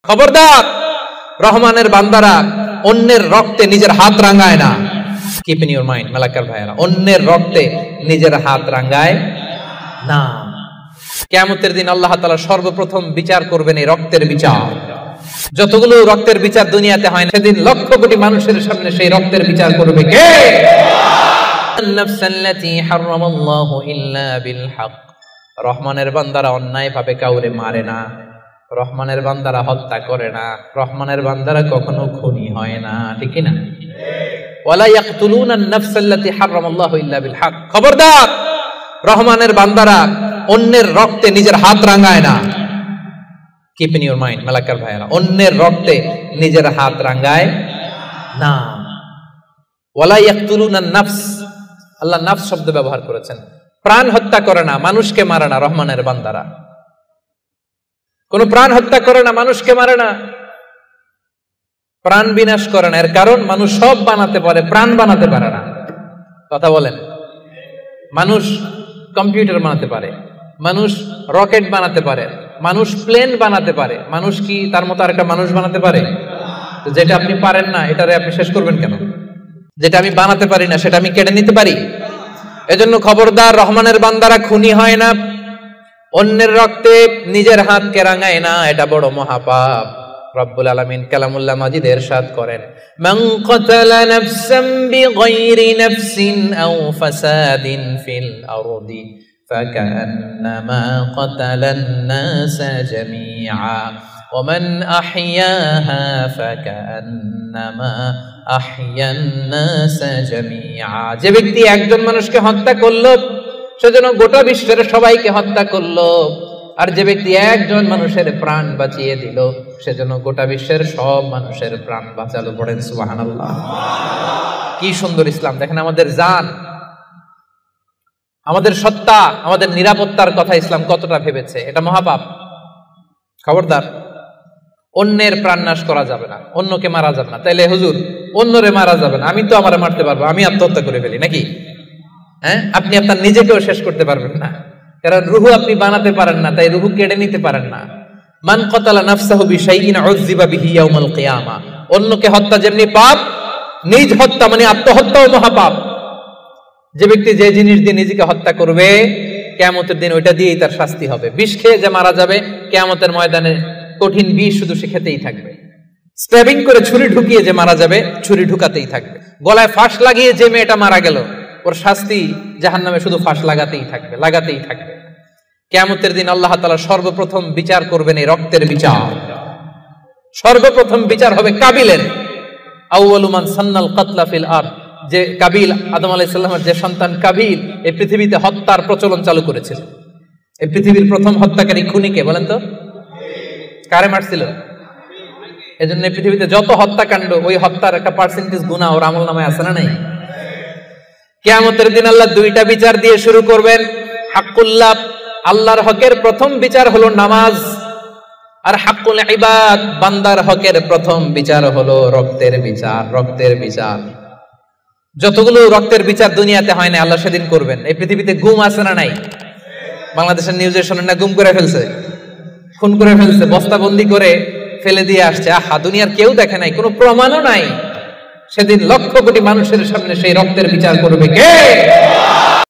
খবরদার, রহমানের বান্দারা অন্যের রক্তে নিজের হাত রাঙায় না। Keep in your mind Malakar ভাইয়েরা, অন্যের রক্তে নিজের হাত রাঙায় না। কিয়ামতের দিন আল্লাহ তাআলা সর্বপ্রথম বিচার করবেন এই রক্তের বিচার। যতগুলো রক্তের বিচার দুনিয়াতে হয় না, সেদিন লক্ষ কোটি মানুষের সামনে সেই রক্তের বিচার করবে কে? আন-নাফসাল্লাতী হারামাল্লাহু ইল্লা বিল হক। রহমানের বান্দারা অন্যায় ভাবে কাউরে মারে না, রহমানের বান্দারা হত্যা করে না, রহমানের বান্দারা কখনো খুনি হয় না, ঠিক কি না? ওয়ালা ইয়াকতুলুনা আন-নাফসাল্লাতী হারামাল্লাহু ইল্লা বিল হক। খবরদার, রহমানের বান্দারা অন্যের রক্তে নিজের হাত রাঙায় না। Keep in your mind Malakar ভাইয়েরা, অন্যের রক্তে নিজের হাত রাঙায় না। ওয়ালা ইয়াকতুলুনা আন-নাফস, আল্লাহ নাফস শব্দ ব্যবহার করেছেন। প্রাণ হত্যা করে না, মানুষকে মারে না রহমানের বান্দারা। কোন প্রাণ হত্যা করে না, মানুষকে মারে না, প্রাণ বিনাশ করে না। এর কারণ মানুষ সব বানাতে পারে, প্রাণ বানাতে পারে না। কথা বলেন। মানুষ কম্পিউটার বানাতে পারে, মানুষ রকেট বানাতে পারে, মানুষ প্লেন বানাতে পারে। মানুষ কি তার মতো আরেকটা মানুষ বানাতে পারে? তো যেটা আপনি পারেন না, এটারে আপনি শেষ করবেন কেন? যেটা আমি বানাতে পারি না, সেটা আমি কেড়ে নিতে পারি? এজন্য খবরদার, রহমানের বান্দারা খুনি হয় না, অন্যের রক্তে নিজের হাতকে রাঙায় না, এটা বড় মহাপাপ। রব্বুল আলামিন কালামুল্লাহ মাজিদে ইরশাদ করেন, মান কাতালা নাফসান বিগাইরি নাফসিন আও ফাসাদিন ফিল আরদি ফাকান্নামা কাতালান নাসা জামিআ ওয়া মান আহইয়াহা ফাকান্নামা আহইয়ান নাসা জামিআ। যে ব্যক্তি একজন মানুষকে হত্যা করলো, সেজন্য গোটা বিশ্বের সবাইকে হত্যা করলো। আর যে ব্যক্তি একজন মানুষের প্রাণ বাঁচিয়ে দিল, সেজন্য গোটা বিশ্বের সব মানুষের প্রাণ বাঁচালো। পড়েন সুবহানাল্লাহ। কি সুন্দর ইসলাম! দেখেন, আমাদের জান, আমাদের সত্তা, আমাদের নিরাপত্তার কথা ইসলাম কতটা ভেবেছে। এটা মহাপাপ। খবরদার, অন্যের প্রাণ নাশ করা যাবে না, অন্যকে মারা যাবে না। তাইলে হুজুর, অন্যরে মারা যাবে না, আমি তো আমারে মারতে পারবো, আমি আত্মহত্যা করে ফেলি নাকি? হ্যাঁ, আপনি আপনার নিজেকেও শেষ করতে পারবেন না, কারণ রুহু আপনি বানাতে পারেন না, তাই রুহু কেড়ে নিতে পারেন না। মান কাতালা নাফসাহু বিশাইইন উযযিবা বিহি ইয়াউমাল কিয়ামা। অন্যকে হত্যা যেমনি পাপ, নিজ হত্যা মানে আত্মহত্যাও মহাপাপ। যে ব্যক্তি যে জিনিস দিয়ে নিজেকে হত্যা করবে, কিয়ামতের দিন ওইটা দিয়েই তার শাস্তি হবে। বিষ খেয়ে যে মারা যাবে, কিয়ামতের ময়দানে কঠিন বিষ শুধু সে খেতেই থাকবে। স্ট্যাবিং করে ছুরি ঢুকিয়ে যে মারা যাবে, ছুরি ঢুকাতেই থাকবে। গলায় ফাঁস লাগিয়ে যে মেয়েটা মারা গেল, ওর শাস্তি জাহান্নামে শুধু ফাঁস লাগাতেই থাকবে, লাগাতেই থাকবে। কিয়ামতের দিন আল্লাহ তাআলা সর্বপ্রথম বিচার করবেন এই রক্তের বিচার। সর্বপ্রথম বিচার হবে কাবিলের। আউয়ালু মান সান্নাল কাতলা ফিল আরদ। যে কাবিল, আদম আলাইহিস সালামের যে সন্তান কাবিল, এই পৃথিবীতে হত্যার প্রচলন চালু করেছিল। এই পৃথিবীর প্রথম হত্যাকারী খুনিকে বলেন তো? কারে মারছিল? এজন্য পৃথিবীতে যত হত্যাকাণ্ড, ওই হত্যার একটা পার্সেন্টেজ গুনাহ ওর আমলনামায় আছে না নাই? কিয়ামতের দিন আল্লাহ দুইটা বিচার দিয়ে শুরু করবেন। হাক্কুল্লাহ, আল্লাহর হকের প্রথম বিচার হলো নামাজ। আর হাক্কুল ইবাদ, বান্দার হকের প্রথম বিচার হলো রক্তের বিচার। রক্তের বিচার, যতগুলো রক্তের বিচার দুনিয়াতে হয় না, আল্লাহ সেদিন করবেন। এই পৃথিবীতে গুম আছে না নাই? বাংলাদেশের নিউজে শোনেন না, গুম করে ফেলছে, খুন করে ফেলছে, বস্তাবন্দি করে ফেলে দিয়ে আসছে। আহা, দুনিয়ার কেউ দেখে নাই, কোনো প্রমাণও নাই। সেদিন লক্ষ কোটি মানুষের সামনে সেই রক্তের বিচার করবে কে?